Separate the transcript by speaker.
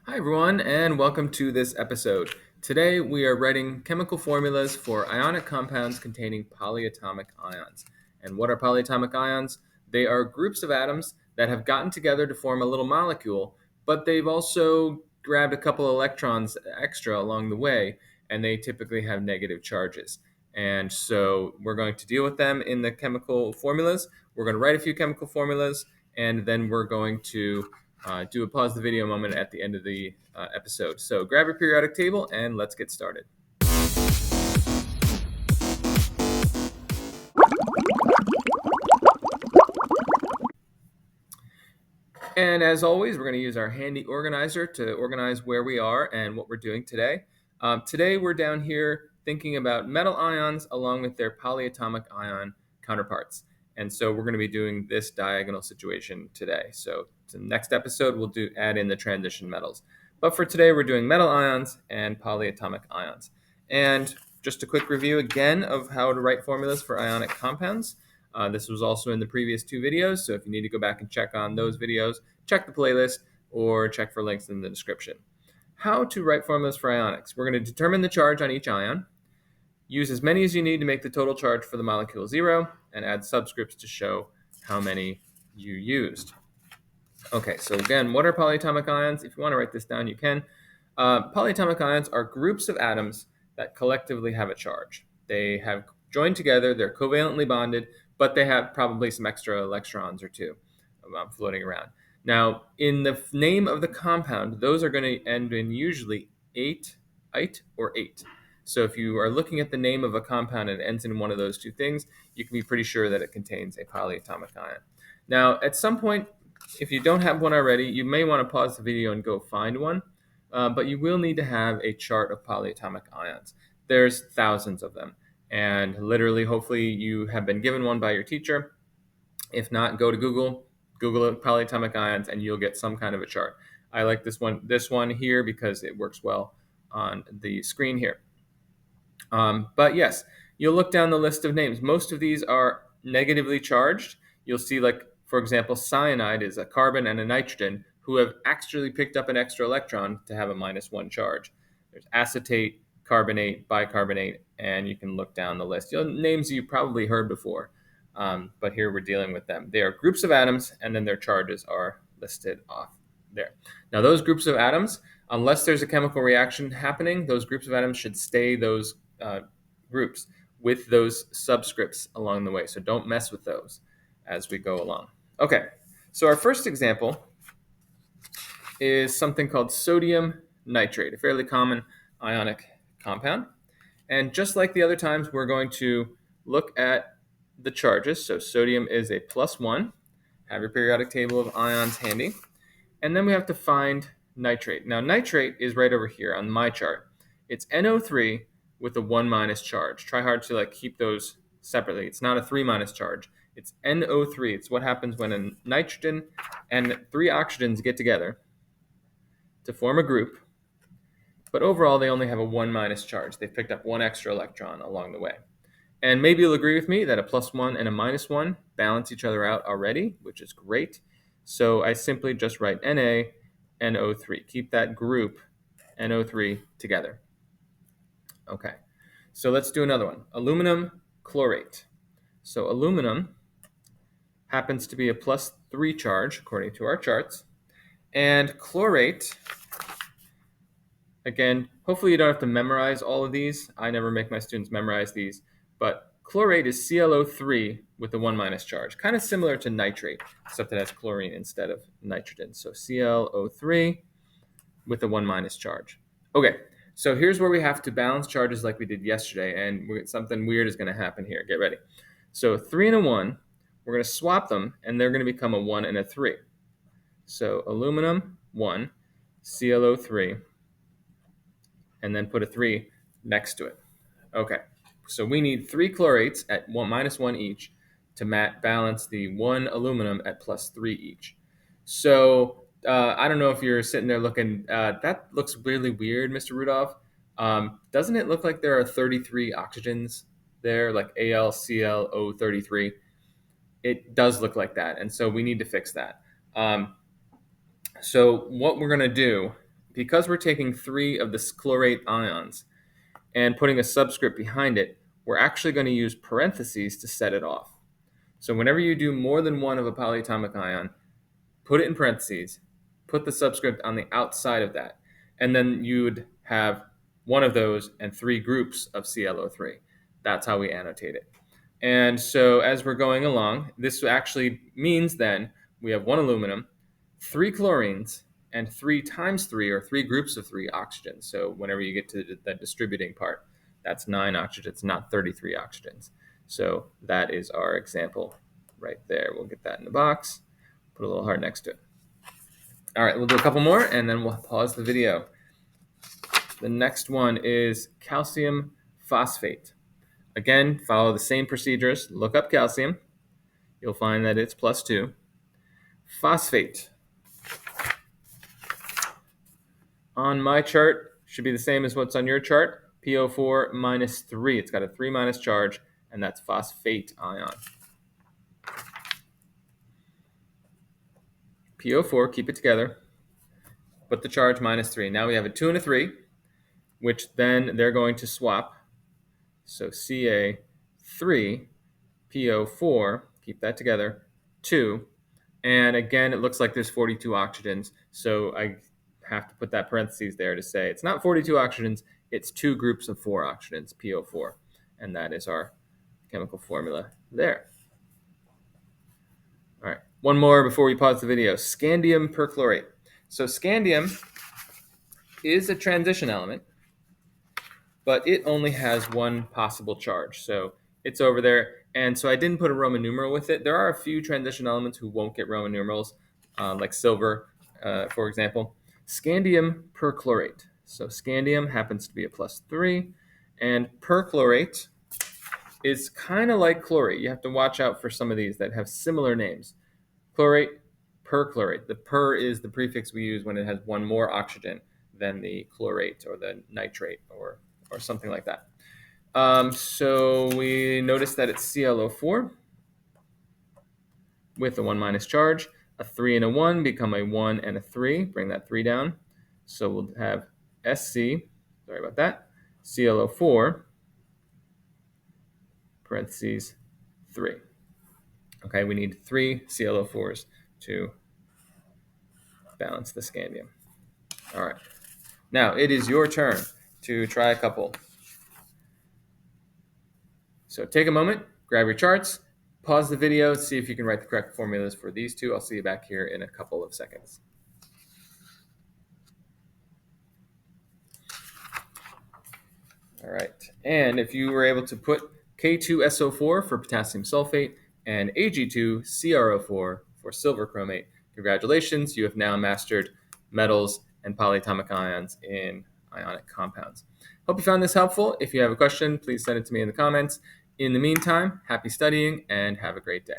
Speaker 1: Hi, everyone, and welcome to this episode. Today, we are writing chemical formulas for ionic compounds containing polyatomic ions. And what are polyatomic ions? They are groups of atoms that have gotten together to form a little molecule, but they've also grabbed a couple electrons extra along the way, and they typically have negative charges. And so, we're going to deal with them in the chemical formulas. We're going to write a few chemical formulas, and then we're going to do a pause the video moment at the end of the episode. So grab your periodic table and let's get started. And as always, we're going to use our handy organizer to organize where we are and what we're doing today. Today, we're down here thinking about metal ions along with their polyatomic ion counterparts. And so we're going to be doing this diagonal situation today. So to the next episode, we'll add in the transition metals. But for today, we're doing metal ions and polyatomic ions. And just a quick review again of how to write formulas for ionic compounds. This was also in the previous two videos, so if you need to go back and check on those videos, check the playlist or check for links in the description. How to write formulas for ionics. We're going to determine the charge on each ion, use as many as you need to make the total charge for the molecule 0, and add subscripts to show how many you used. Okay, so again, what are polyatomic ions? If you want to write this down, you can. Polyatomic ions are groups of atoms that collectively have a charge. They have joined together, they're covalently bonded, but they have probably some extra electrons or two floating around. Now, in the name of the compound, those are going to end in usually ate or ate. So if you are looking at the name of a compound and it ends in one of those two things, you can be pretty sure that it contains a polyatomic ion. Now, at some point, if you don't have one already, you may want to pause the video and go find one, but you will need to have a chart of polyatomic ions. There's thousands of them, and literally, hopefully, you have been given one by your teacher. If not, go to Google polyatomic ions, and you'll get some kind of a chart. I like this one here because it works well on the screen here. But yes, you'll look down the list of names. Most of these are negatively charged. You'll see, like, for example, cyanide is a carbon and a nitrogen who have actually picked up an extra electron to have a -1 charge. There's acetate, carbonate, bicarbonate, and you can look down the list. Names you probably heard before, but here we're dealing with them. They are groups of atoms, and then their charges are listed off there. Now, those groups of atoms, unless there's a chemical reaction happening, those groups of atoms should stay those groups with those subscripts along the way. So don't mess with those as we go along. Okay, so our first example is something called sodium nitrate, a fairly common ionic compound. And just like the other times, we're going to look at the charges. So sodium is a +1. Have your periodic table of ions handy. And then we have to find nitrate. Now, nitrate is right over here on my chart. It's NO3 with a 1- charge. Try hard to keep those separately. It's not a 3- charge. It's NO3. It's what happens when a nitrogen and 3 oxygens get together to form a group. But overall, they only have a 1- charge. They've picked up one extra electron along the way. And maybe you'll agree with me that a +1 and a -1 balance each other out already, which is great. So I simply just write Na, NO3. Keep that group, NO3, together. Okay, so let's do another one. Aluminum chlorate. So aluminum happens to be a +3 charge, according to our charts. And chlorate, again, hopefully you don't have to memorize all of these. I never make my students memorize these. But chlorate is ClO3 with a 1- charge, kind of similar to nitrate, except it has chlorine instead of nitrogen. So ClO3 with a 1- charge. Okay, so here's where we have to balance charges like we did yesterday, and something weird is going to happen here. Get ready. So 3 and a 1, we're going to swap them, and they're going to become a 1 and a 3. So aluminum 1, ClO3, and then put a 3 next to it. Okay, so we need 3 chlorates at -1 each to balance the 1 aluminum at +3 each. So I don't know if you're sitting there looking, that looks really weird, Mr. Rudolph. Doesn't it look like there are 33 oxygens there, like AlClO33? It does look like that, and so we need to fix that. So what we're going to do because we're taking 3 of the chlorate ions and putting a subscript behind it, we're actually going to use parentheses to set it off. So whenever you do more than one of a polyatomic ion, put it in parentheses, put the subscript on the outside of that, and then you'd have one of those and 3 groups of ClO3. That's how we annotate it. And so as we're going along, this actually means then we have 1 aluminum, 3 chlorines, and 3 times 3, or 3 groups of 3 oxygens. So whenever you get to the distributing part, that's 9 oxygens, not 33 oxygens. So that is our example right there. We'll get that in the box, put a little heart next to it. All right, we'll do a couple more, and then we'll pause the video. The next one is calcium phosphate. Again, follow the same procedures. Look up calcium. You'll find that it's +2. Phosphate. On my chart, should be the same as what's on your chart. PO4 -3. It's got a 3- charge, and that's phosphate ion. PO4, keep it together. Put the charge -3. Now we have a 2 and a 3, which then they're going to swap. So Ca3, PO4, keep that together, 2. And again, it looks like there's 42 oxygens. So I have to put that parentheses there to say it's not 42 oxygens, it's 2 groups of 4 oxygens, PO4. And that is our chemical formula there. All right, one more before we pause the video. Scandium perchlorate. So scandium is a transition element, but it only has one possible charge. So it's over there. And so I didn't put a Roman numeral with it. There are a few transition elements who won't get Roman numerals, like silver, for example. Scandium perchlorate. So scandium happens to be a +3, and perchlorate is kind of like chlorate. You have to watch out for some of these that have similar names. Chlorate, perchlorate. The per is the prefix we use when it has one more oxygen than the chlorate or the nitrate or something like that. So we notice that it's ClO4 with a 1- charge. A 3 and a 1 become a 1 and a 3. Bring that 3 down. So we'll have Sc, sorry about that, ClO4, parentheses, 3. Okay, we need 3 ClO4s to balance the scandium. All right. Now it is your turn to try a couple. So take a moment, grab your charts, pause the video, see if you can write the correct formulas for these two. I'll see you back here in a couple of seconds. All right, and if you were able to put K2SO4 for potassium sulfate and Ag2CrO4 for silver chromate, congratulations, you have now mastered metals and polyatomic ions in ionic compounds. Hope you found this helpful. If you have a question, please send it to me in the comments. In the meantime, happy studying and have a great day.